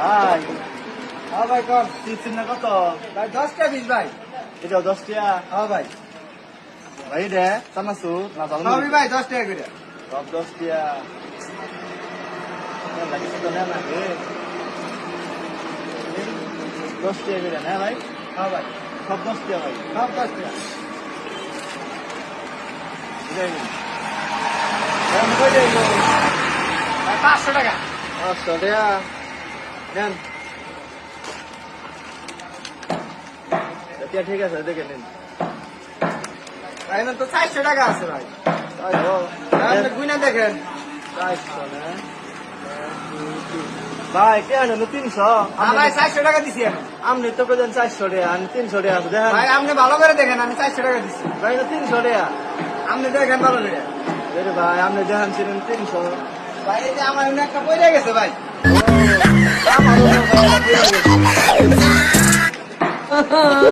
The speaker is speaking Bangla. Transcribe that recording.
ভাই হ্যাঁ ভাই কম চিপস না কত ভাই 10টা 20 ভাই। এটাও 10 টাকা হ্যাঁ ভাই ভাই রে চানাচুর না চাল সবই ভাই 10 টাকা করে। সব 10 টাকা লাগিস তো না রে 10 টাকা করে না ভাই হ্যাঁ ভাই সব 10 টাকা ভাই সব 10 টাকা। এটাই ভাই 500 টাকা। 500 টাকা নেন এটা ঠিক আছে দেখে নিন ভাই এখানে তো 400 টাকা আছে ভাই। তাই তো আপনি গুইনা দেখেন। 400 না ভাই কেন 300 হ্যাঁ ভাই 400 টাকা দিছি আমি। আপনি তো কেন 400 টাকা আমি 300 টাকা আছে দেখেন ভাই আপনি ভালো করে দেখেন আমি 400 টাকা দিছি। ভাই 300 টাকা আপনি দেখেন ভালো করে। আরে ভাই আপনি দেখেন ছিলেন 300 ভাই এই যে আমার এখানে একটা পড়ে গেছে ভাই। আমারও